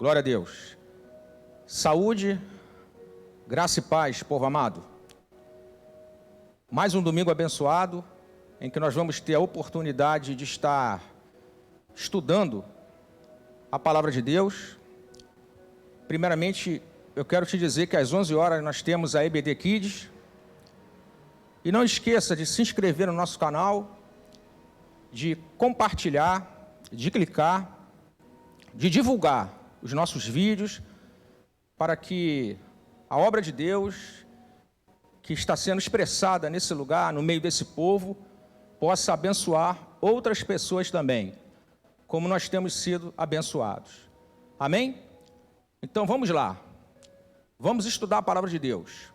Glória a Deus. Saúde, graça e paz, povo amado. Mais um domingo abençoado, em que nós vamos ter a oportunidade de estar estudando a Palavra de Deus. Primeiramente, eu quero te dizer que às 11 horas nós temos a EBD Kids. E não esqueça de se inscrever no nosso canal, de compartilhar, de clicar, de divulgar os nossos vídeos, para que a obra de Deus, que está sendo expressada nesse lugar, no meio desse povo, possa abençoar outras pessoas também, como nós temos sido abençoados. Amém? Então vamos lá. Vamos estudar a palavra de Deus.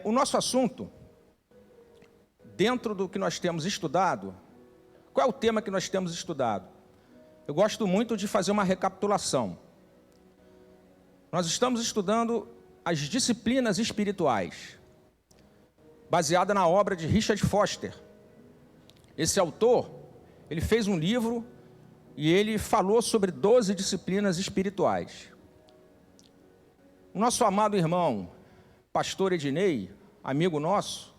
O nosso assunto, dentro do que nós temos estudado, qual é o tema que nós temos estudado? Eu gosto muito de fazer uma recapitulação. Nós estamos estudando as disciplinas espirituais, baseada na obra de Richard Foster. Esse autor, ele fez um livro e ele falou sobre 12 disciplinas espirituais. O nosso amado irmão, pastor Ednei, amigo nosso,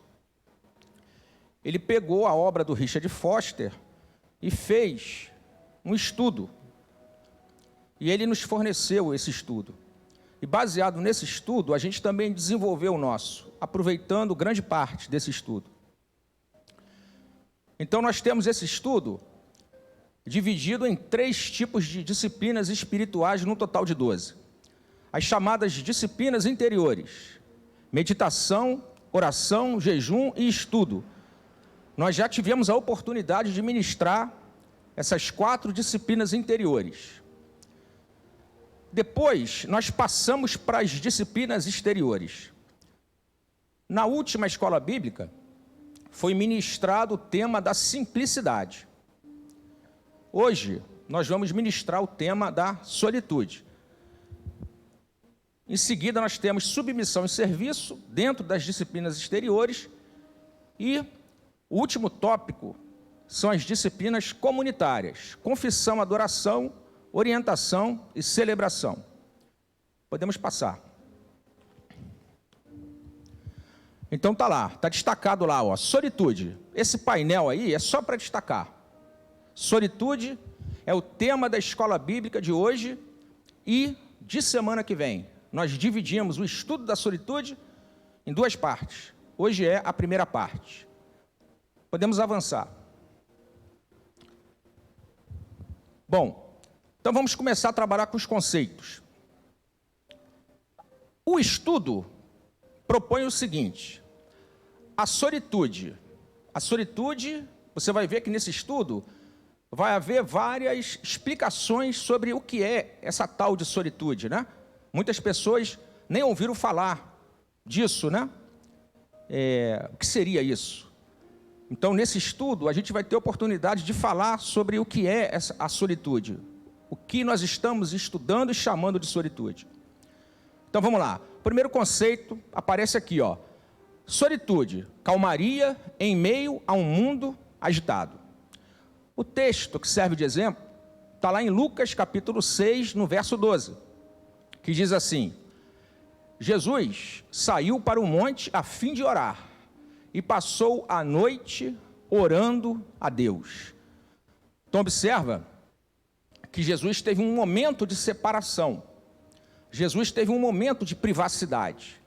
ele pegou a obra do Richard Foster e fez um estudo. E ele nos forneceu esse estudo. E baseado nesse estudo, a gente também desenvolveu o nosso, aproveitando grande parte desse estudo. Então nós temos esse estudo dividido em 3 tipos de disciplinas espirituais, no total de 12. As chamadas disciplinas interiores: meditação, oração, jejum e estudo. Nós já tivemos a oportunidade de ministrar essas 4 disciplinas interiores. Depois, nós passamos para as disciplinas exteriores. Na última escola bíblica, foi ministrado o tema da simplicidade. Hoje, nós vamos ministrar o tema da solitude. Em seguida, nós temos submissão e serviço dentro das disciplinas exteriores. E o último tópico são as disciplinas comunitárias: confissão, adoração, orientação e celebração. Podemos passar. Então tá lá, tá destacado lá, ó, solitude. Esse painel aí é só para destacar. Solitude é o tema da escola bíblica de hoje e de semana que vem. Nós dividimos o estudo da solitude em 2 partes. Hoje é a primeira parte. Podemos avançar. Bom, então vamos começar a trabalhar com os conceitos. O estudo propõe o seguinte: a solitude. A solitude, você vai ver que nesse estudo vai haver várias explicações sobre o que é essa tal de solitude, né? Muitas pessoas nem ouviram falar disso, né? O que seria isso? Então, nesse estudo, a gente vai ter oportunidade de falar sobre o que é a solitude, o que nós estamos estudando e chamando de solitude. Então, vamos lá. O primeiro conceito aparece aqui, ó. Solitude, calmaria em meio a um mundo agitado. O texto que serve de exemplo está lá em Lucas, capítulo 6, no verso 12, que diz assim: Jesus saiu para o monte a fim de orar, e passou a noite orando a Deus. Então observa que Jesus teve um momento de separação. Jesus teve um momento de privacidade.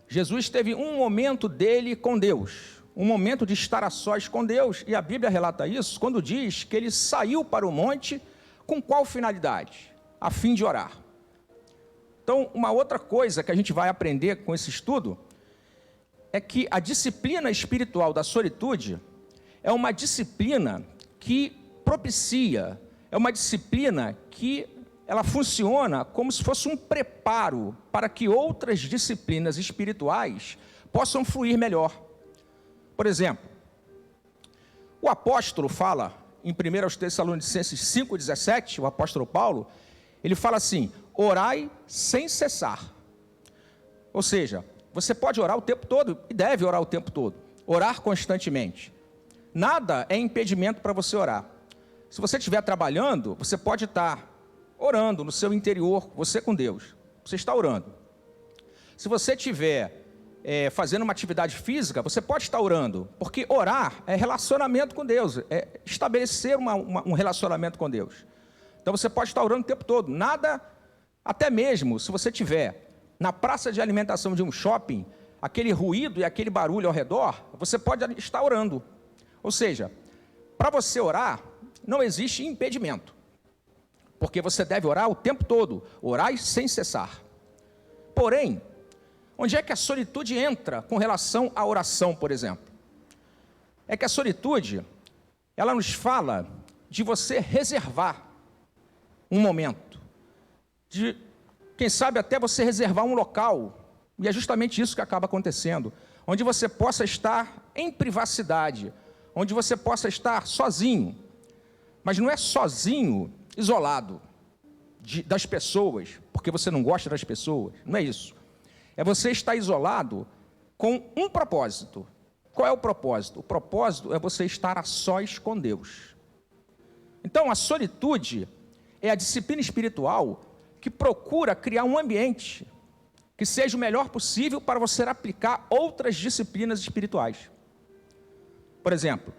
Jesus teve um momento dele com Deus, um momento de estar a sós com Deus. E a Bíblia relata isso quando diz que ele saiu para o monte com qual finalidade? A fim de orar. Então, uma outra coisa que a gente vai aprender com esse estudo é que a disciplina espiritual da solitude é uma disciplina que propicia, é uma disciplina que ela funciona como se fosse um preparo para que outras disciplinas espirituais possam fluir melhor. Por exemplo, o apóstolo fala em 1 Tessalonicenses 5,17, o apóstolo Paulo, ele fala assim: orai sem cessar. Ou seja, você pode orar o tempo todo e deve orar o tempo todo, orar constantemente. Nada é impedimento para você orar. Se você estiver trabalhando, você pode estar orando no seu interior, você com Deus. Você está orando. Se você estiver fazendo uma atividade física, você pode estar orando, porque orar é relacionamento com Deus, é estabelecer um relacionamento com Deus. Então você pode estar orando o tempo todo. Nada, até mesmo se você estiver na praça de alimentação de um shopping, aquele ruído e aquele barulho ao redor, você pode estar orando. Ou seja, para você orar, não existe impedimento, porque você deve orar o tempo todo, orar sem cessar. Porém, onde é que a solitude entra com relação à oração, por exemplo? É que a solitude, ela nos fala de você reservar um momento, de, quem sabe, até você reservar um local, e é justamente isso que acaba acontecendo, onde você possa estar em privacidade, onde você possa estar sozinho, mas não é sozinho, isolado das pessoas, porque você não gosta das pessoas, não é isso. É você estar isolado com um propósito. Qual é o propósito? O propósito é você estar a sós com Deus. Então, a solitude é a disciplina espiritual que procura criar um ambiente que seja o melhor possível para você aplicar outras disciplinas espirituais. Por exemplo,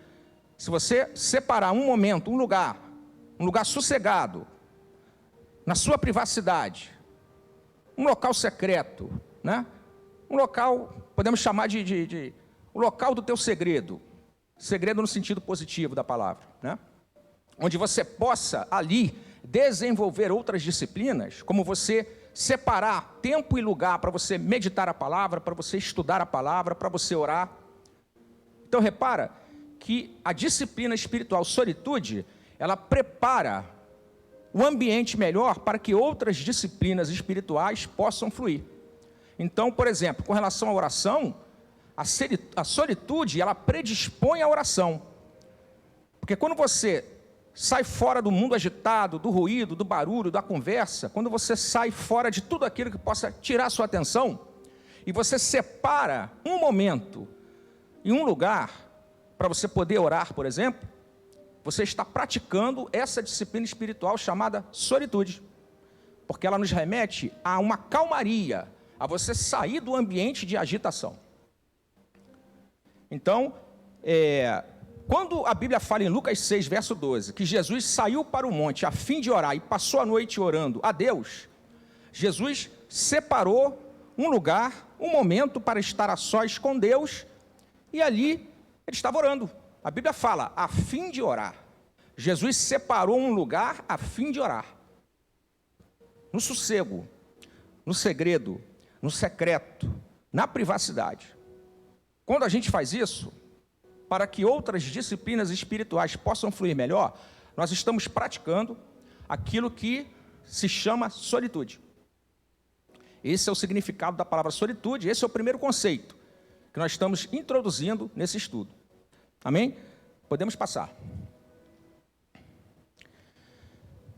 se você separar um momento, um lugar sossegado, na sua privacidade, um local secreto, né? Um local, podemos chamar de o local do teu segredo, segredo no sentido positivo da palavra, né? Onde você possa ali desenvolver outras disciplinas, como você separar tempo e lugar para você meditar a palavra, para você estudar a palavra, para você orar. Então repara que a disciplina espiritual solitude, ela prepara o ambiente melhor para que outras disciplinas espirituais possam fluir. Então, por exemplo, com relação à oração, a solitude, ela predispõe à oração. Porque quando você sai fora do mundo agitado, do ruído, do barulho, da conversa, quando você sai fora de tudo aquilo que possa tirar a sua atenção, e você separa um momento e um lugar para você poder orar, por exemplo, você está praticando essa disciplina espiritual chamada solitude, porque ela nos remete a uma calmaria, a você sair do ambiente de agitação. Então, quando a Bíblia fala em Lucas 6, verso 12, que Jesus saiu para o monte a fim de orar e passou a noite orando a Deus, Jesus separou um lugar, um momento para estar a sós com Deus, e ali ele estava orando. A Bíblia fala, a fim de orar. Jesus separou um lugar a fim de orar. No sossego, no segredo, no secreto, na privacidade. Quando a gente faz isso, para que outras disciplinas espirituais possam fluir melhor, nós estamos praticando aquilo que se chama solitude. Esse é o significado da palavra solitude, esse é o primeiro conceito que nós estamos introduzindo nesse estudo. Amém? Podemos passar.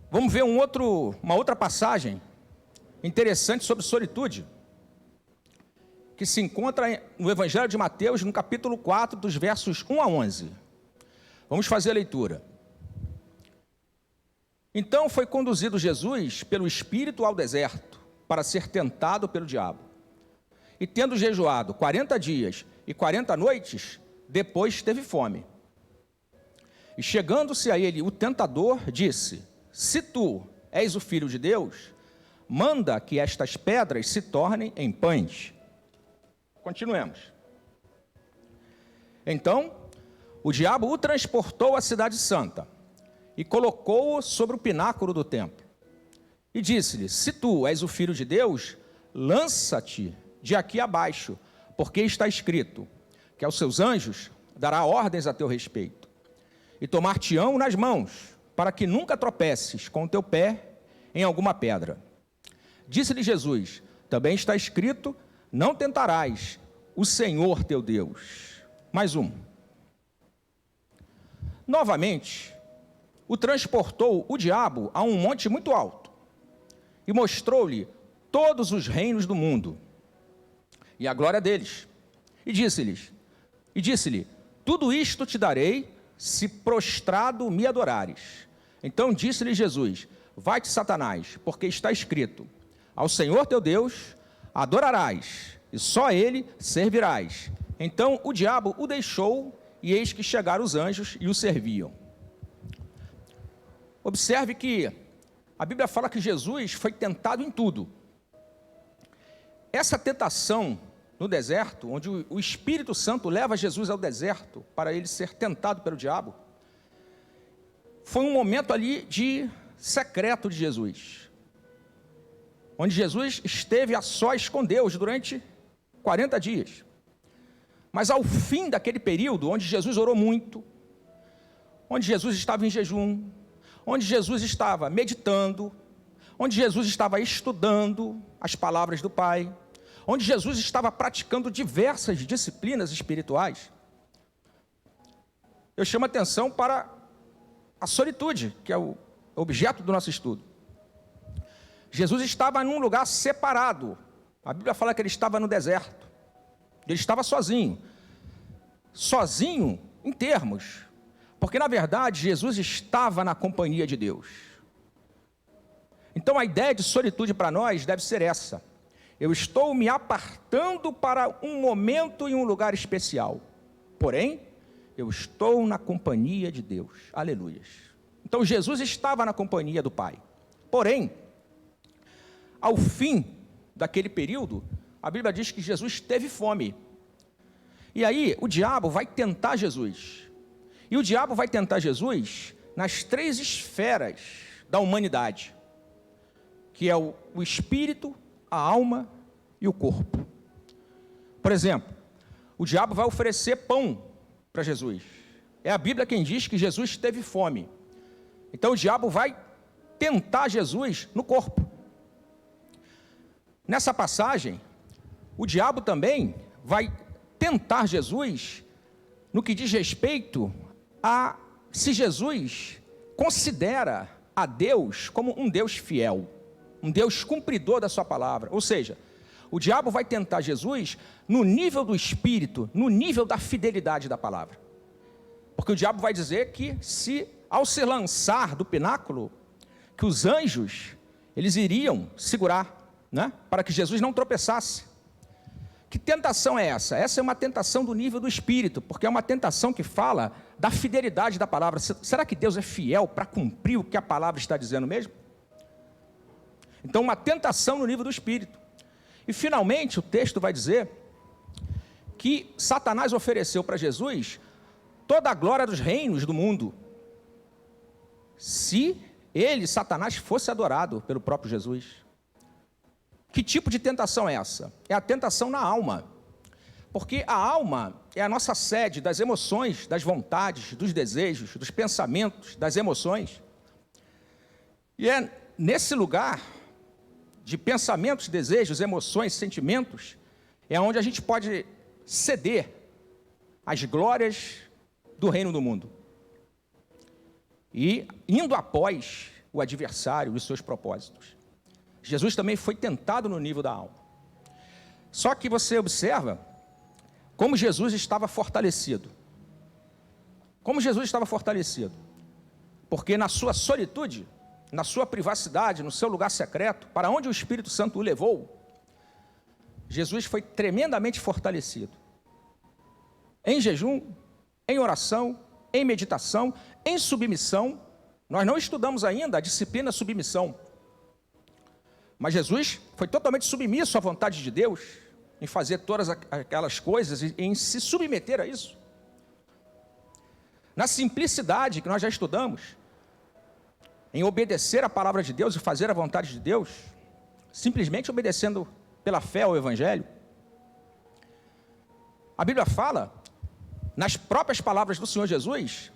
Vamos ver uma outra passagem interessante sobre solitude, que se encontra no Evangelho de Mateus, no capítulo 4, dos versos 1 a 11. Vamos fazer a leitura. Então foi conduzido Jesus pelo Espírito ao deserto, para ser tentado pelo diabo. E tendo jejuado 40 dias e 40 noites, depois teve fome. E chegando-se a ele o tentador, disse: se tu és o Filho de Deus, manda que estas pedras se tornem em pães. Continuemos. Então, o diabo o transportou à cidade santa e colocou-o sobre o pináculo do templo. E disse-lhe: se tu és o Filho de Deus, lança-te de aqui abaixo, porque está escrito que aos seus anjos dará ordens a teu respeito, e tomar-te-ão nas mãos, para que nunca tropeces com o teu pé em alguma pedra. Disse-lhe Jesus: também está escrito, não tentarás o Senhor teu Deus. Mais um. Novamente, o transportou o diabo a um monte muito alto, e mostrou-lhe todos os reinos do mundo, e a glória deles. E disse-lhe, tudo isto te darei, se prostrado me adorares. Então disse-lhe Jesus: vai-te, Satanás, porque está escrito: ao Senhor teu Deus adorarás, e só a Ele servirás. Então o diabo o deixou, e eis que chegaram os anjos e o serviam. Observe que a Bíblia fala que Jesus foi tentado em tudo. Essa tentação no deserto, onde o Espírito Santo leva Jesus ao deserto para ele ser tentado pelo diabo, foi um momento ali de secreto de Jesus, onde Jesus esteve a sós com Deus durante 40 dias. Mas ao fim daquele período, onde Jesus orou muito, onde Jesus estava em jejum, onde Jesus estava meditando, onde Jesus estava estudando as palavras do Pai, onde Jesus estava praticando diversas disciplinas espirituais, eu chamo a atenção para a solitude, que é o objeto do nosso estudo. Jesus estava num lugar separado. A Bíblia fala que ele estava no deserto. Ele estava sozinho. Sozinho em termos, porque na verdade Jesus estava na companhia de Deus. Então a ideia de solitude para nós deve ser essa: eu estou me apartando para um momento em um lugar especial, porém eu estou na companhia de Deus. Aleluias. Então Jesus estava na companhia do Pai, porém ao fim daquele período, a Bíblia diz que Jesus teve fome. E aí o diabo vai tentar Jesus. E o diabo vai tentar Jesus nas 3 esferas da humanidade, que é o espírito, a alma e o corpo. Por exemplo, o diabo vai oferecer pão para Jesus. É a Bíblia quem diz que Jesus teve fome. Então o diabo vai tentar Jesus no corpo. Nessa passagem, o diabo também vai tentar Jesus no que diz respeito a se Jesus considera a Deus como um Deus fiel, um Deus cumpridor da sua palavra. Ou seja, o diabo vai tentar Jesus no nível do espírito, no nível da fidelidade da palavra. Porque o diabo vai dizer que ao se lançar do pináculo, que os anjos, eles iriam segurar, né, para que Jesus não tropeçasse. Que tentação é essa? Essa é uma tentação do nível do espírito, porque é uma tentação que fala da fidelidade da palavra. Será que Deus é fiel para cumprir o que a palavra está dizendo mesmo? Então, uma tentação no nível do espírito. E finalmente o texto vai dizer que Satanás ofereceu para Jesus toda a glória dos reinos do mundo, se ele, Satanás, fosse adorado pelo próprio Jesus. Que tipo de tentação é essa? É a tentação na alma. Porque a alma é a nossa sede das emoções, das vontades, dos desejos, dos pensamentos, das emoções. E é nesse lugar de pensamentos, desejos, emoções, sentimentos, é onde a gente pode ceder às glórias do reino do mundo. E indo após o adversário e os seus propósitos. Jesus também foi tentado no nível da alma. Só que você observa como Jesus estava fortalecido. Como Jesus estava fortalecido. Porque na sua solitude, na sua privacidade, no seu lugar secreto, para onde o Espírito Santo o levou, Jesus foi tremendamente fortalecido. Em jejum, em oração, em meditação, em submissão. Nós não estudamos ainda a disciplina submissão. Mas Jesus foi totalmente submisso à vontade de Deus, em fazer todas aquelas coisas, e em se submeter a isso. Na simplicidade que nós já estudamos, em obedecer a palavra de Deus e fazer a vontade de Deus, simplesmente obedecendo pela fé ao Evangelho. A Bíblia fala, nas próprias palavras do Senhor Jesus,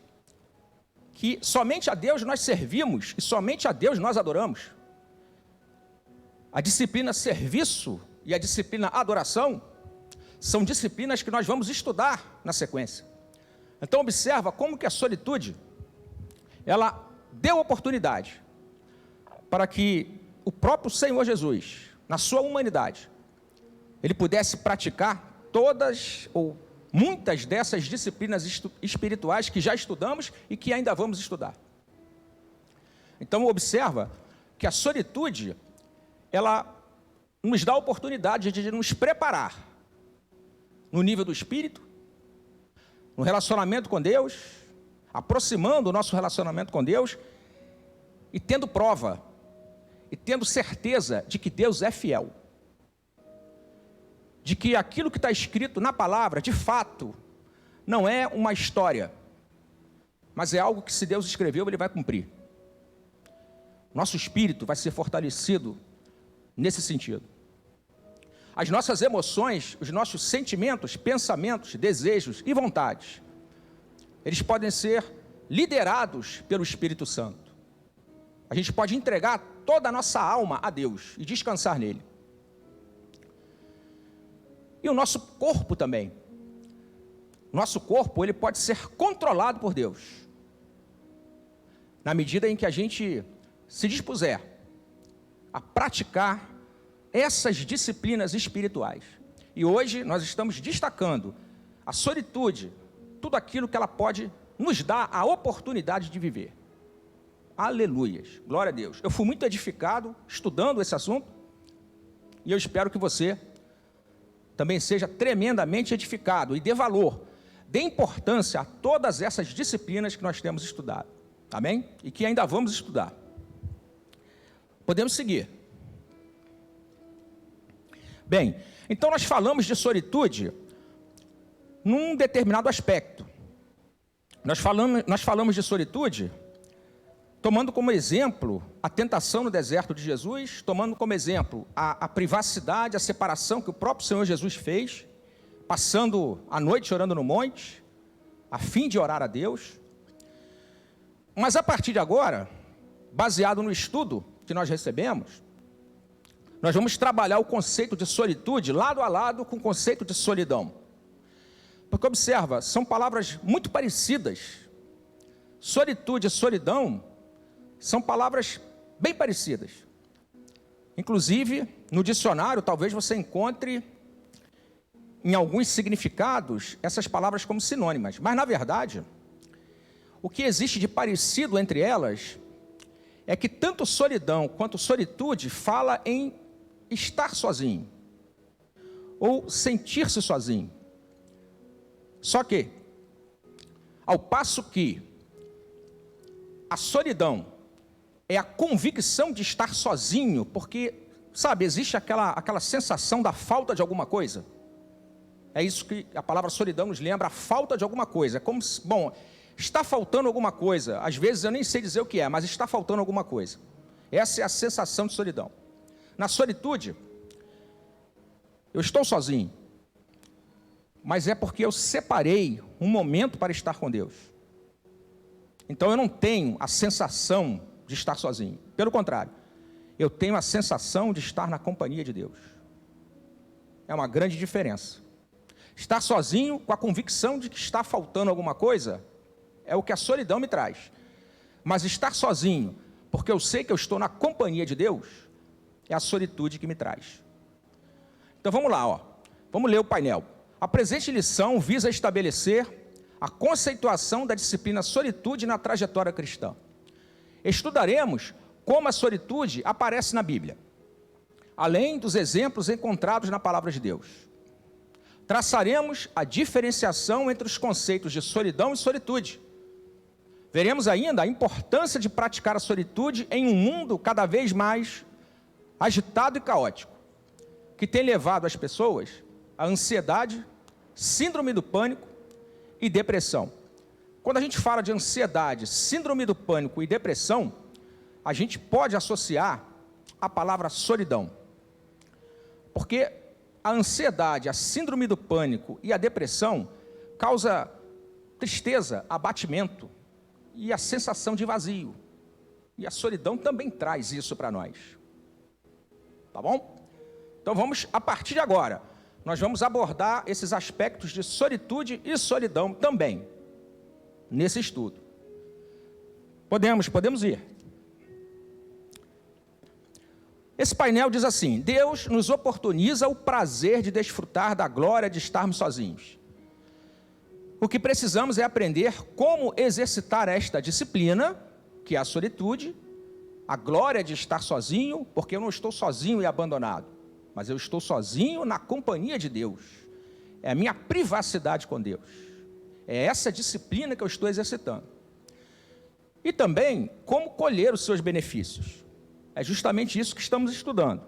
que somente a Deus nós servimos e somente a Deus nós adoramos. A disciplina serviço e a disciplina adoração são disciplinas que nós vamos estudar na sequência. Então observa como que a solitude, ela deu oportunidade para que o próprio Senhor Jesus, na sua humanidade, ele pudesse praticar todas ou muitas dessas disciplinas espirituais que já estudamos e que ainda vamos estudar. Então observa que a solitude, ela nos dá a oportunidade de nos preparar no nível do espírito, no relacionamento com Deus, aproximando o nosso relacionamento com Deus e tendo prova, e tendo certeza de que Deus é fiel, de que aquilo que está escrito na palavra, de fato, não é uma história, mas é algo que, se Deus escreveu, Ele vai cumprir. Nosso espírito vai ser fortalecido nesse sentido. As nossas emoções, os nossos sentimentos, pensamentos, desejos e vontades, eles podem ser liderados pelo Espírito Santo. A gente pode entregar toda a nossa alma a Deus e descansar nele. E o nosso corpo também. Nosso corpo, ele pode ser controlado por Deus, na medida em que a gente se dispuser a praticar essas disciplinas espirituais. E hoje nós estamos destacando a solitude, tudo aquilo que ela pode nos dar a oportunidade de viver. Aleluias, glória a Deus. Eu fui muito edificado estudando esse assunto, e eu espero que você também seja tremendamente edificado e dê valor, dê importância a todas essas disciplinas que nós temos estudado, amém? E que ainda vamos estudar. Podemos seguir. Bem, então nós falamos de solitude num determinado aspecto. Nós falamos de solitude tomando como exemplo a tentação no deserto de Jesus, tomando como exemplo a privacidade, a separação que o próprio Senhor Jesus fez, passando a noite orando no monte, a fim de orar a Deus. Mas a partir de agora, baseado no estudo que nós recebemos, nós vamos trabalhar o conceito de solitude lado a lado com o conceito de solidão. Porque observa, são palavras muito parecidas. Solitude e solidão são palavras bem parecidas. Inclusive, no dicionário, talvez você encontre, em alguns significados, essas palavras como sinônimas. Mas, na verdade, o que existe de parecido entre elas é que tanto solidão quanto solitude fala em estar sozinho, ou sentir-se sozinho. Só que, ao passo que a solidão é a convicção de estar sozinho, porque, sabe, existe aquela sensação da falta de alguma coisa. É isso que a palavra solidão nos lembra, a falta de alguma coisa. É como se, bom, está faltando alguma coisa. Às vezes eu nem sei dizer o que é, mas está faltando alguma coisa. Essa é a sensação de solidão. Na solitude, eu estou sozinho, mas é porque eu separei um momento para estar com Deus. Então eu não tenho a sensação de estar sozinho. Pelo contrário, eu tenho a sensação de estar na companhia de Deus. É uma grande diferença. Estar sozinho com a convicção de que está faltando alguma coisa é o que a solidão me traz. Mas estar sozinho, porque eu sei que eu estou na companhia de Deus, é a solitude que me traz. Então vamos lá, vamos ler o painel. A presente lição visa estabelecer a conceituação da disciplina solitude na trajetória cristã. Estudaremos como a solitude aparece na Bíblia, além dos exemplos encontrados na palavra de Deus. Traçaremos a diferenciação entre os conceitos de solidão e solitude. Veremos ainda a importância de praticar a solitude em um mundo cada vez mais agitado e caótico, que tem levado as pessoas à ansiedade, síndrome do pânico e depressão. Quando a gente fala de ansiedade, síndrome do pânico e depressão, a gente pode associar a palavra solidão. Porque a ansiedade, a síndrome do pânico e a depressão causa tristeza, abatimento e a sensação de vazio. E a solidão também traz isso para nós. Tá bom? Então vamos, a partir de agora, nós vamos abordar esses aspectos de solitude e solidão também, nesse estudo. Podemos ir. Esse painel diz assim: Deus nos oportuniza o prazer de desfrutar da glória de estarmos sozinhos. O que precisamos é aprender como exercitar esta disciplina, que é a solitude, a glória de estar sozinho, porque eu não estou sozinho e abandonado, mas eu estou sozinho na companhia de Deus. É a minha privacidade com Deus. É essa disciplina que eu estou exercitando. E também, como colher os seus benefícios. É justamente isso que estamos estudando.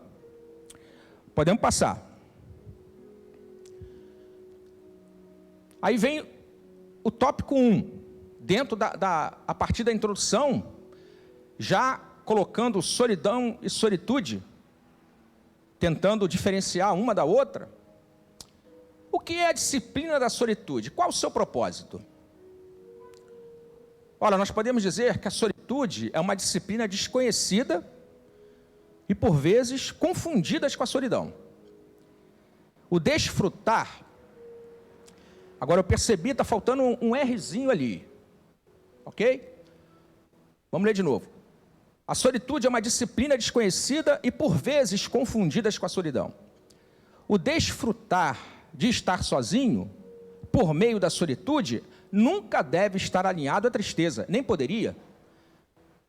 Podemos passar. Aí vem o tópico 1. Dentro a partir da introdução, já colocando solidão e solitude, tentando diferenciar uma da outra. O que é a disciplina da solitude? Qual o seu propósito? Olha, nós podemos dizer que a solitude é uma disciplina desconhecida e, por vezes, confundida com a solidão. O desfrutar, agora eu percebi, está faltando um Rzinho ali, ok? Vamos ler de novo. A solitude é uma disciplina desconhecida e, por vezes, confundida com a solidão. O desfrutar de estar sozinho, por meio da solitude, nunca deve estar alinhado à tristeza, nem poderia.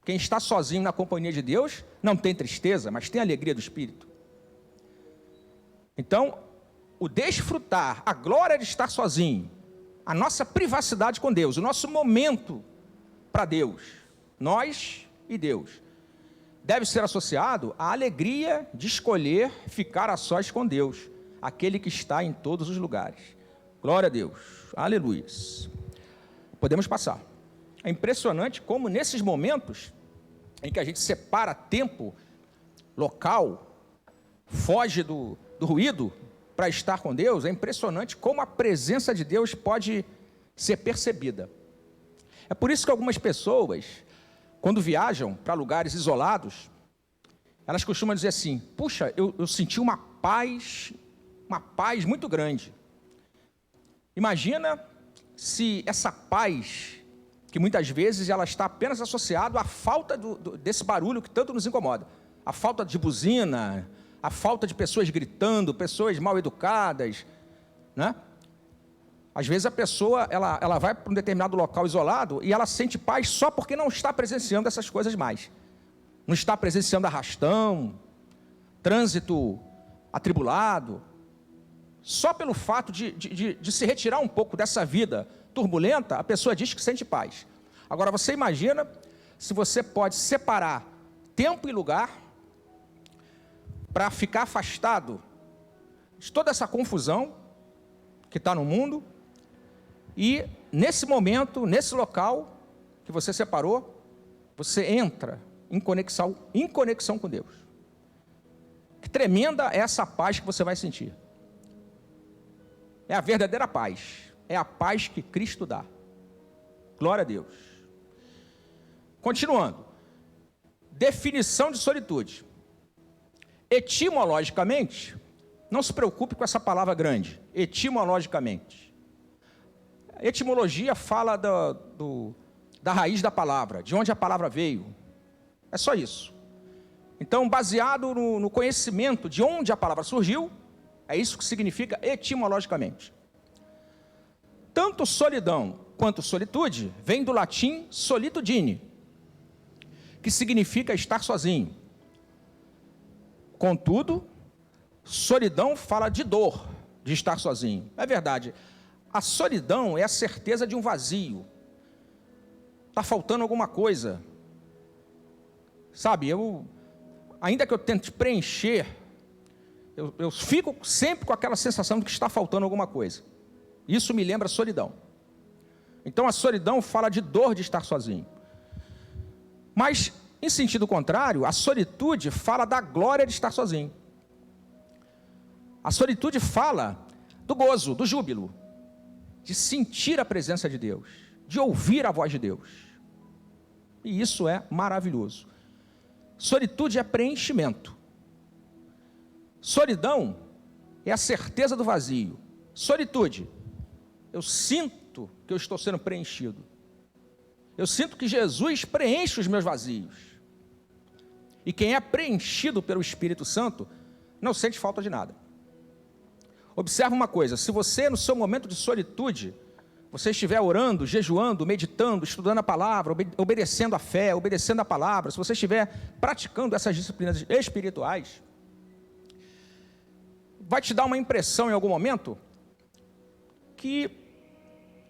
Quem está sozinho na companhia de Deus não tem tristeza, mas tem alegria do Espírito. Então, o desfrutar, a glória de estar sozinho, a nossa privacidade com Deus, o nosso momento para Deus, nós e Deus, deve ser associado à alegria de escolher ficar a sós com Deus, aquele que está em todos os lugares. Glória a Deus, aleluia. Podemos passar. É impressionante como nesses momentos em que a gente separa tempo, local, foge do ruído para estar com Deus, é impressionante como a presença de Deus pode ser percebida. É por isso que algumas pessoas, quando viajam para lugares isolados, elas costumam dizer assim: puxa, eu senti uma paz muito grande. Imagina se essa paz, que muitas vezes ela está apenas associada à falta desse barulho que tanto nos incomoda, a falta de buzina, a falta de pessoas gritando, pessoas mal educadas, né? Às vezes a pessoa ela vai para um determinado local isolado e ela sente paz só porque não está presenciando essas coisas mais. Não está presenciando arrastão, trânsito atribulado. Só pelo fato de se retirar um pouco dessa vida turbulenta, a pessoa diz que sente paz. Agora você imagina se você pode separar tempo e lugar para ficar afastado de toda essa confusão que está no mundo, e nesse momento, nesse local que você separou, você entra em conexão com Deus. Que tremenda é essa paz que você vai sentir. É a verdadeira paz. É a paz que Cristo dá. Glória a Deus. Continuando. Definição de solitude. Etimologicamente, não se preocupe com essa palavra grande. Etimologicamente. A etimologia fala da raiz da palavra, de onde a palavra veio. É só isso. Então, baseado no conhecimento de onde a palavra surgiu, é isso que significa etimologicamente. Tanto solidão quanto solitude vem do latim solitudine, que significa estar sozinho. Contudo, solidão fala de dor, de estar sozinho. É verdade. A solidão é a certeza de um vazio. Está faltando alguma coisa. Sabe, ainda que eu tente preencher, eu fico sempre com aquela sensação de que está faltando alguma coisa. Isso me lembra solidão. Então a solidão fala de dor de estar sozinho. Mas, em sentido contrário, a solitude fala da glória de estar sozinho. A solitude fala do gozo, do júbilo, de sentir a presença de Deus, de ouvir a voz de Deus. E isso é maravilhoso. Solitude é preenchimento. Solidão é a certeza do vazio. Solitude, eu sinto que eu estou sendo preenchido. Eu sinto que Jesus preenche os meus vazios. E quem é preenchido pelo Espírito Santo não sente falta de nada. Observa uma coisa: se você no seu momento de solitude, você estiver orando, jejuando, meditando, estudando a palavra, obedecendo a fé, obedecendo a palavra, se você estiver praticando essas disciplinas espirituais, vai te dar uma impressão em algum momento que,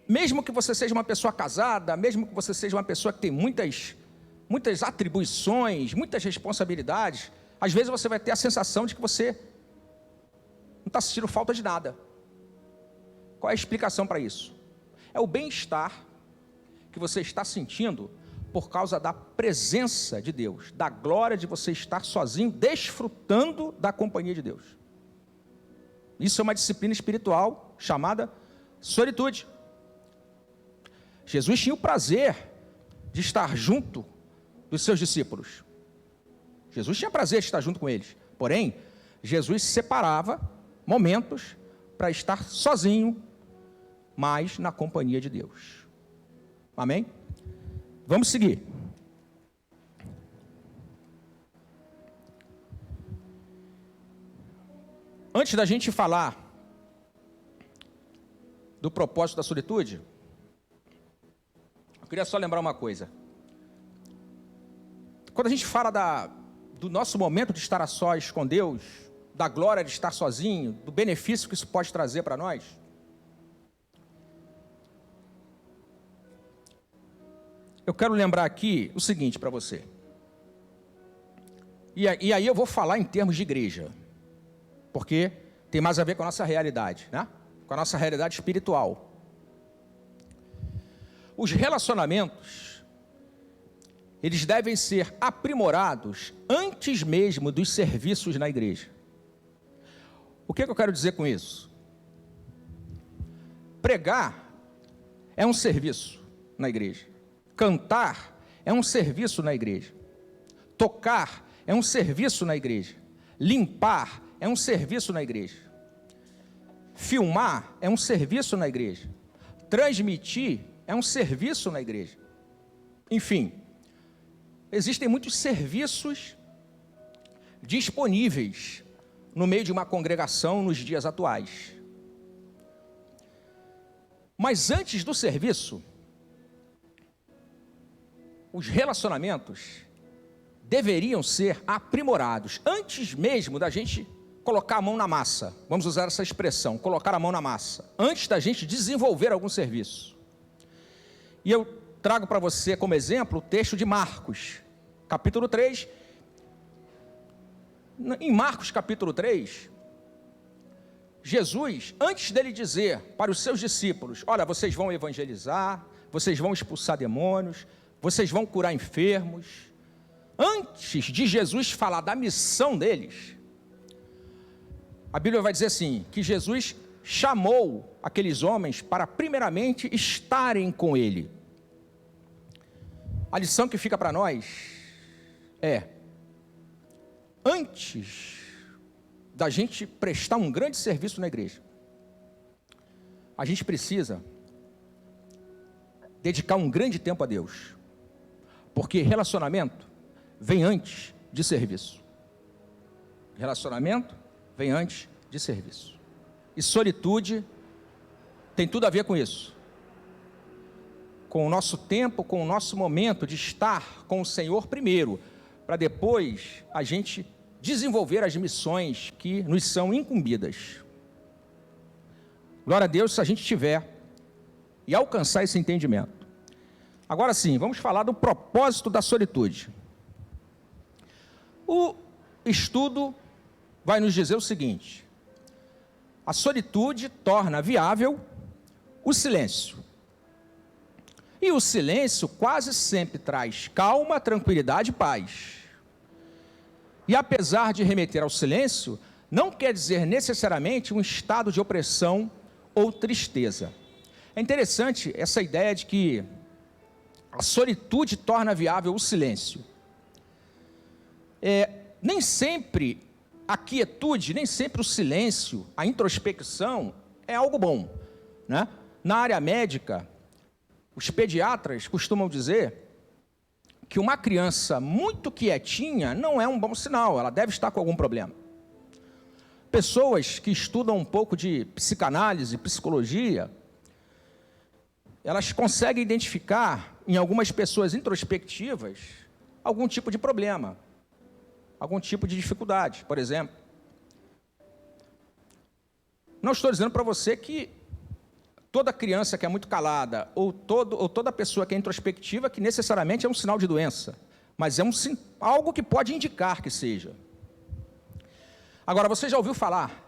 mesmo que você seja uma pessoa casada, mesmo que você seja uma pessoa que tem muitas atribuições, muitas responsabilidades, às vezes você vai ter a sensação de que você não está sentindo falta de nada. Qual é a explicação para isso? É o bem-estar que você está sentindo por causa da presença de Deus, da glória de você estar sozinho, desfrutando da companhia de Deus. Isso é uma disciplina espiritual chamada solitude. Jesus tinha o prazer de estar junto dos seus discípulos. Jesus tinha prazer de estar junto com eles. Porém, Jesus separava momentos para estar sozinho, mas na companhia de Deus. Amém? Vamos seguir. Antes da gente falar do propósito da solitude, eu queria só lembrar uma coisa. Quando a gente fala do nosso momento de estar a sós com Deus, da glória de estar sozinho, do benefício que isso pode trazer para nós, eu quero lembrar aqui o seguinte para você. E aí eu vou falar em termos de igreja, porque tem mais a ver com a nossa realidade, né? Com a nossa realidade espiritual. Os relacionamentos, eles devem ser aprimorados antes mesmo dos serviços na igreja. O que eu quero dizer com isso? Pregar é um serviço na igreja. Cantar é um serviço na igreja. Tocar é um serviço na igreja. Limpar é um serviço na igreja. Filmar é um serviço na igreja. Transmitir é um serviço na igreja. Enfim, existem muitos serviços disponíveis no meio de uma congregação nos dias atuais. Mas antes do serviço, os relacionamentos deveriam ser aprimorados, antes mesmo da gente colocar a mão na massa. Vamos usar essa expressão, colocar a mão na massa, antes da gente desenvolver algum serviço. E eu trago para você como exemplo o texto de Marcos, capítulo 3. Em Marcos capítulo 3, Jesus, antes dele dizer para os seus discípulos, olha, vocês vão evangelizar, vocês vão expulsar demônios, vocês vão curar enfermos, antes de Jesus falar da missão deles, a Bíblia vai dizer assim, que Jesus chamou aqueles homens para primeiramente estarem com ele. A lição que fica para nós é, antes da gente prestar um grande serviço na igreja, a gente precisa dedicar um grande tempo a Deus, porque relacionamento vem antes de serviço. Relacionamento vem antes de serviço. E solitude tem tudo a ver com isso. Com o nosso tempo, com o nosso momento de estar com o Senhor primeiro, para depois a gente desenvolver as missões que nos são incumbidas. Glória a Deus se a gente tiver e alcançar esse entendimento. Agora sim, vamos falar do propósito da solitude. O estudo vai nos dizer o seguinte: a solitude torna viável o silêncio. E o silêncio quase sempre traz calma, tranquilidade e paz. E apesar de remeter ao silêncio, não quer dizer necessariamente um estado de opressão ou tristeza. É interessante essa ideia de que a solitude torna viável o silêncio. Nem sempre a quietude, nem sempre o silêncio, a introspecção é algo bom, né? Na área médica, os pediatras costumam dizer que uma criança muito quietinha não é um bom sinal, ela deve estar com algum problema. Pessoas que estudam um pouco de psicanálise, psicologia, elas conseguem identificar em algumas pessoas introspectivas algum tipo de problema, algum tipo de dificuldade, por exemplo. Não estou dizendo para você que toda criança que é muito calada ou toda pessoa que é introspectiva que necessariamente é um sinal de doença, mas é algo que pode indicar que seja. Agora, você já ouviu falar,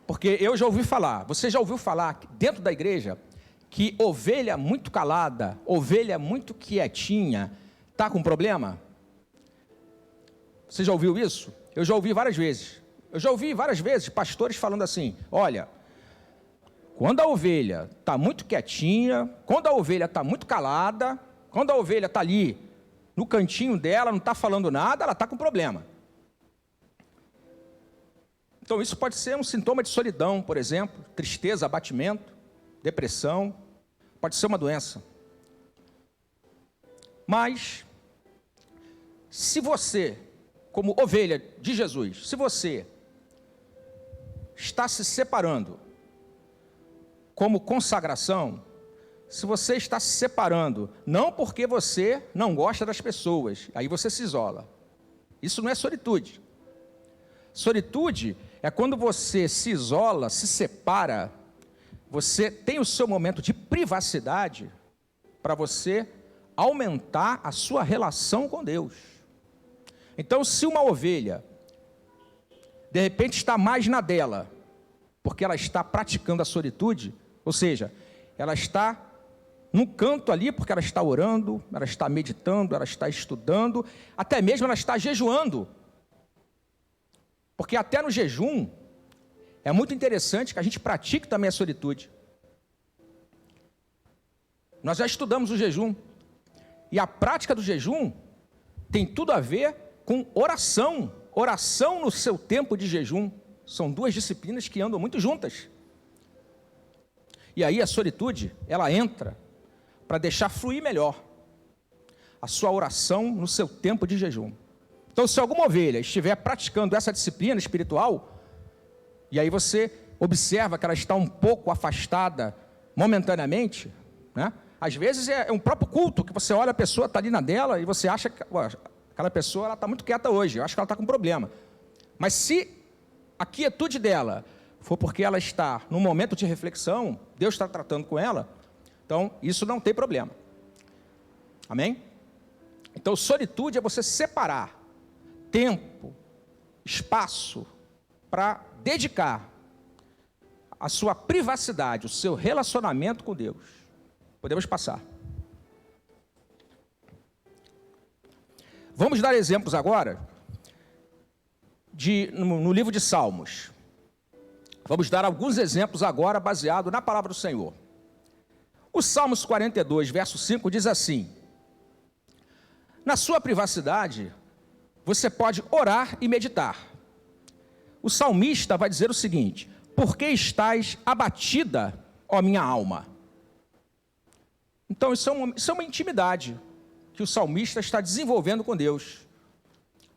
porque eu já ouvi falar, você já ouviu falar dentro da igreja que ovelha muito calada, ovelha muito quietinha, está com problema? Você já ouviu isso? Eu já ouvi várias vezes. Eu já ouvi várias vezes pastores falando assim, olha, quando a ovelha está muito quietinha, quando a ovelha está muito calada, quando a ovelha está ali no cantinho dela, não está falando nada, ela está com problema. Então isso pode ser um sintoma de solidão, por exemplo, tristeza, abatimento, depressão, pode ser uma doença. Mas, se você, como ovelha de Jesus, se você está se separando como consagração, se você está se separando, não porque você não gosta das pessoas, aí você se isola. Isso não é solitude. Solitude é quando você se isola, se separa, você tem o seu momento de privacidade para você aumentar a sua relação com Deus. Então, se uma ovelha, de repente, está mais na dela, porque ela está praticando a solitude, ou seja, ela está num canto ali, porque ela está orando, ela está meditando, ela está estudando, até mesmo ela está jejuando. Porque até no jejum, é muito interessante que a gente pratique também a solitude. Nós já estudamos o jejum, e a prática do jejum tem tudo a ver com oração. Oração no seu tempo de jejum. São duas disciplinas que andam muito juntas. E aí a solitude, ela entra para deixar fluir melhor a sua oração no seu tempo de jejum. Então, se alguma ovelha estiver praticando essa disciplina espiritual, e aí você observa que ela está um pouco afastada momentaneamente, né? Às vezes é um próprio culto, que você olha a pessoa, está ali na dela, e você acha que aquela pessoa está muito quieta hoje, eu acho que ela está com problema. Mas se a quietude dela for porque ela está num momento de reflexão, Deus está tratando com ela, então isso não tem problema. Amém? Então solitude é você separar tempo, espaço, para dedicar a sua privacidade, o seu relacionamento com Deus. Podemos passar. Vamos dar exemplos agora no livro de Salmos. Vamos dar alguns exemplos agora baseado na palavra do Senhor. O Salmos 42, verso 5 diz assim: na sua privacidade, você pode orar e meditar. O salmista vai dizer o seguinte: por que estás abatida, ó minha alma? Então isso é uma intimidade que o salmista está desenvolvendo com Deus,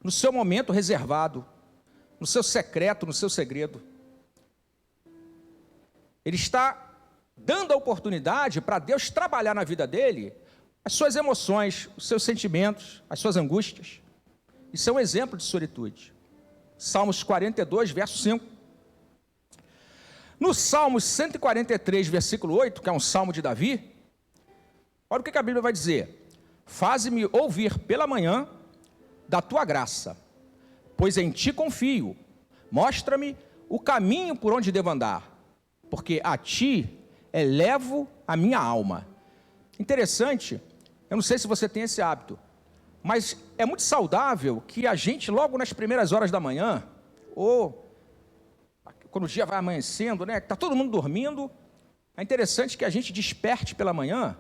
no seu momento reservado, no seu secreto, no seu segredo. Ele está dando a oportunidade para Deus trabalhar na vida dele as suas emoções, os seus sentimentos, as suas angústias. Isso é um exemplo de solitude. Salmos 42, verso 5. No Salmos 143, versículo 8, que é um salmo de Davi, olha o que a Bíblia vai dizer: faze-me ouvir pela manhã da tua graça, pois em ti confio. Mostra-me o caminho por onde devo andar, porque a ti elevo a minha alma. Interessante, eu não sei se você tem esse hábito, mas é muito saudável que a gente, logo nas primeiras horas da manhã, ou quando o dia vai amanhecendo, né, está todo mundo dormindo, é interessante que a gente desperte pela manhã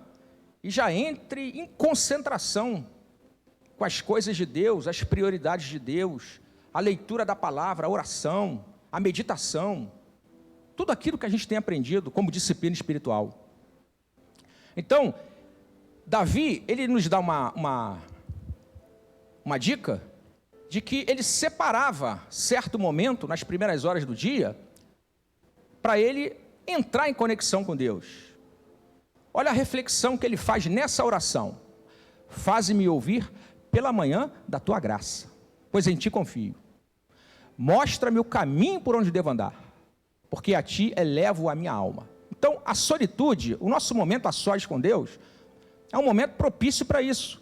e já entre em concentração com as coisas de Deus, as prioridades de Deus, a leitura da palavra, a oração, a meditação, tudo aquilo que a gente tem aprendido como disciplina espiritual. Então, Davi, ele nos dá uma dica de que ele separava certo momento, nas primeiras horas do dia, para ele entrar em conexão com Deus. Olha a reflexão que ele faz nessa oração. Faze-me ouvir pela manhã da tua graça, pois em ti confio. Mostra-me o caminho por onde devo andar, porque a ti elevo a minha alma. Então, a solitude, o nosso momento a sós com Deus, é um momento propício para isso,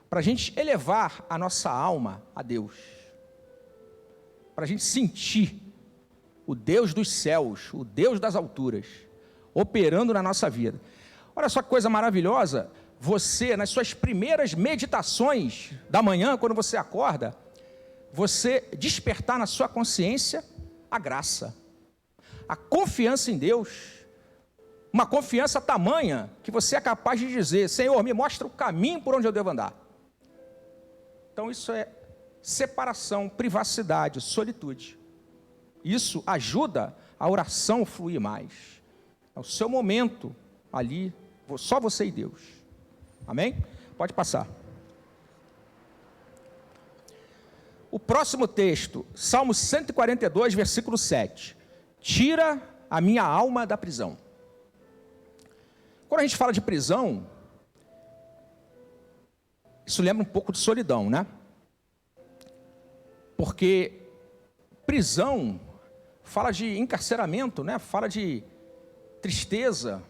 para a gente elevar a nossa alma a Deus, para a gente sentir o Deus dos céus, o Deus das alturas, operando na nossa vida. Olha só que coisa maravilhosa, você, nas suas primeiras meditações da manhã, quando você acorda, você despertar na sua consciência a graça, a confiança em Deus, uma confiança tamanha que você é capaz de dizer: Senhor, me mostra o caminho por onde eu devo andar. Então isso é separação, privacidade, solitude. Isso ajuda a oração fluir mais. É o seu momento ali, só você e Deus. Amém? Pode passar. O próximo texto, Salmo 142, versículo 7. Tira a minha alma da prisão. Quando a gente fala de prisão, isso lembra um pouco de solidão, né? Porque prisão fala de encarceramento, né? Fala de tristeza,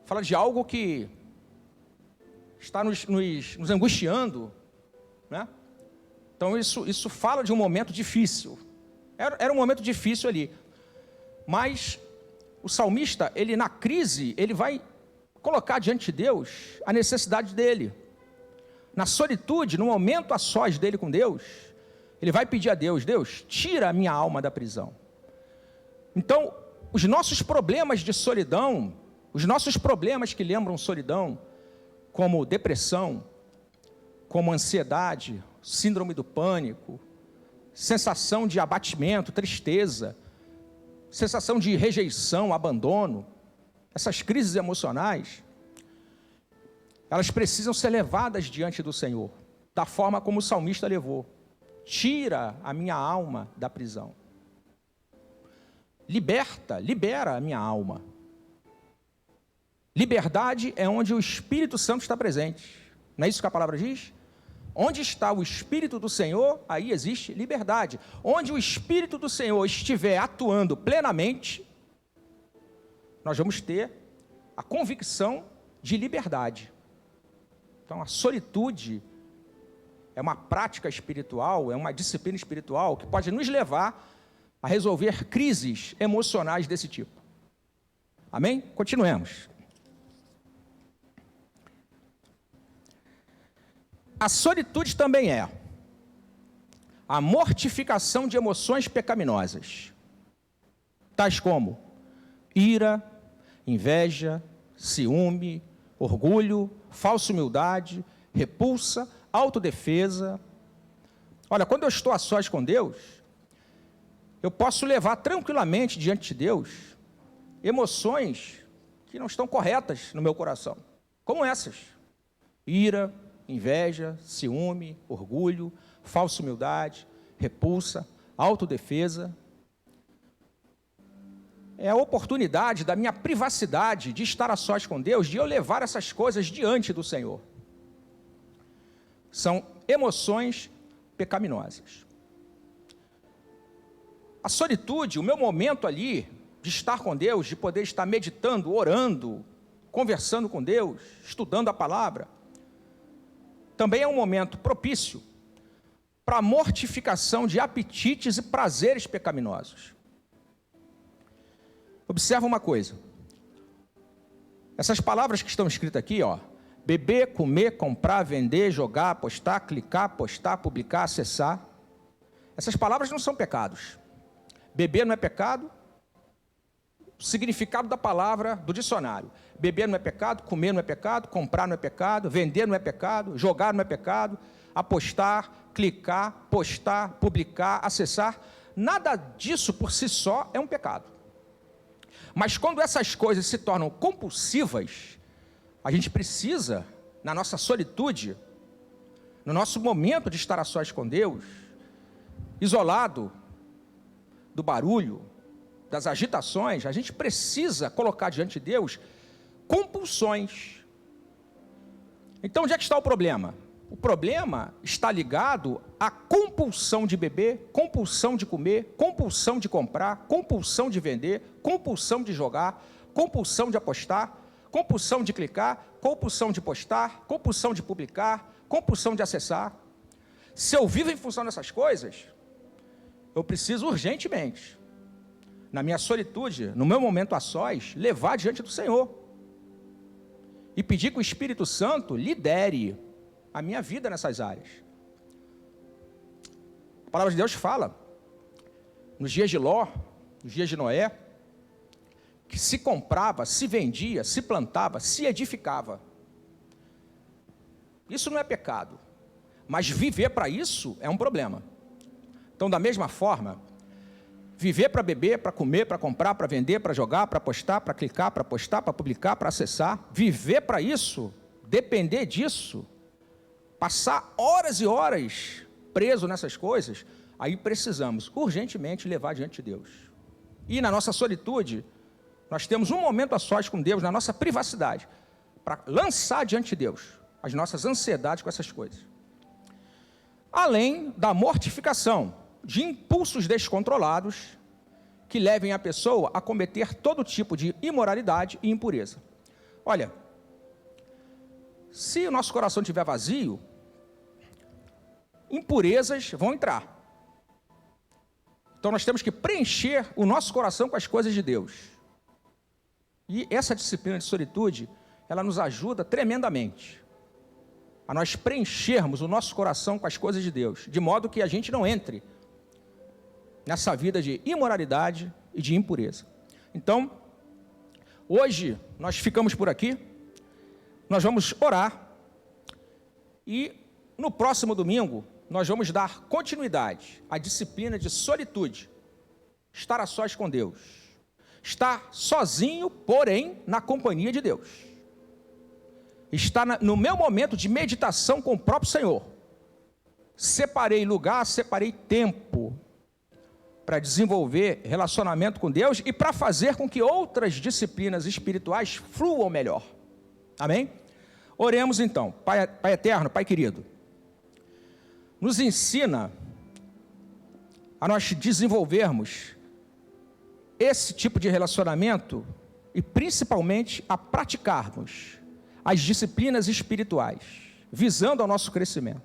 fala de algo que está nos angustiando, né? Então isso fala de um momento difícil. Era um momento difícil ali. Mas o salmista, ele na crise, ele vai colocar diante de Deus a necessidade dele. Na solitude, no momento a sós dele com Deus, ele vai pedir a Deus: Deus, tira a minha alma da prisão. Então, os nossos problemas de solidão, os nossos problemas que lembram solidão, como depressão, como ansiedade, síndrome do pânico, sensação de abatimento, tristeza, sensação de rejeição, abandono, essas crises emocionais, elas precisam ser levadas diante do Senhor, da forma como o salmista levou. Tira a minha alma da prisão. Libera a minha alma. Liberdade é onde o Espírito Santo está presente. Não é isso que a palavra diz? Onde está o Espírito do Senhor, aí existe liberdade. Onde o Espírito do Senhor estiver atuando plenamente, nós vamos ter a convicção de liberdade. Então, a solitude é uma prática espiritual, é uma disciplina espiritual que pode nos levar a resolver crises emocionais desse tipo. Amém? Continuemos. A solitude também é a mortificação de emoções pecaminosas, tais como ira, inveja, ciúme, orgulho, falsa humildade, repulsa, autodefesa. Olha, quando eu estou a sós com Deus, eu posso levar tranquilamente diante de Deus emoções que não estão corretas no meu coração, como essas: ira, inveja, ciúme, orgulho, falsa humildade, repulsa, autodefesa. É a oportunidade da minha privacidade de estar a sós com Deus, de eu levar essas coisas diante do Senhor. São emoções pecaminosas. A solitude, o meu momento ali de estar com Deus, de poder estar meditando, orando, conversando com Deus, estudando a palavra, também é um momento propício para a mortificação de apetites e prazeres pecaminosos. Observa uma coisa. Essas palavras que estão escritas aqui, ó: beber, comer, comprar, vender, jogar, apostar, clicar, postar, publicar, acessar. Essas palavras não são pecados. Beber não é pecado. O significado da palavra do dicionário: beber não é pecado, comer não é pecado, comprar não é pecado, vender não é pecado, jogar não é pecado, apostar, clicar, postar, publicar, acessar, nada disso por si só é um pecado. Mas quando essas coisas se tornam compulsivas, a gente precisa, na nossa solitude, no nosso momento de estar a sós com Deus, isolado do barulho, das agitações, a gente precisa colocar diante de Deus compulsões. Então, onde é que está o problema? O problema está ligado à compulsão de beber, compulsão de comer, compulsão de comprar, compulsão de vender, compulsão de jogar, compulsão de apostar, compulsão de clicar, compulsão de postar, compulsão de publicar, compulsão de acessar. Se eu vivo em função dessas coisas, eu preciso urgentemente, na minha solitude, no meu momento a sós, levar diante do Senhor e pedir que o Espírito Santo lidere a minha vida nessas áreas. A palavra de Deus fala, nos dias de Ló, nos dias de Noé, que se comprava, se vendia, se plantava, se edificava. Isso não é pecado, mas viver para isso é um problema. Então, da mesma forma, viver para beber, para comer, para comprar, para vender, para jogar, para postar, para clicar, para postar, para publicar, para acessar, viver para isso, depender disso, passar horas e horas preso nessas coisas, aí precisamos urgentemente levar diante de Deus. E na nossa solitude, nós temos um momento a sós com Deus, na nossa privacidade, para lançar diante de Deus as nossas ansiedades com essas coisas. Além da mortificação de impulsos descontrolados que levem a pessoa a cometer todo tipo de imoralidade e impureza. Olha, se o nosso coração estiver vazio, impurezas vão entrar. Então nós temos que preencher o nosso coração com as coisas de Deus. E essa disciplina de solitude, ela nos ajuda tremendamente a nós preenchermos o nosso coração com as coisas de Deus, de modo que a gente não entre nessa vida de imoralidade e de impureza. Então, hoje nós ficamos por aqui, nós vamos orar e no próximo domingo nós vamos dar continuidade à disciplina de solitude, estar a sós com Deus, estar sozinho, porém na companhia de Deus, estar no meu momento de meditação com o próprio Senhor. Separei lugar, separei tempo para desenvolver relacionamento com Deus e para fazer com que outras disciplinas espirituais fluam melhor. Amém? Oremos então. Pai eterno, Pai querido, nos ensina a nós desenvolvermos esse tipo de relacionamento e principalmente a praticarmos as disciplinas espirituais, visando ao nosso crescimento.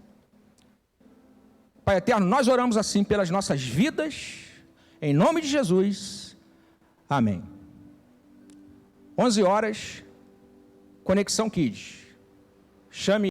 Pai eterno, nós oramos assim pelas nossas vidas, em nome de Jesus, amém. 11 horas, Conexão Kids. Chame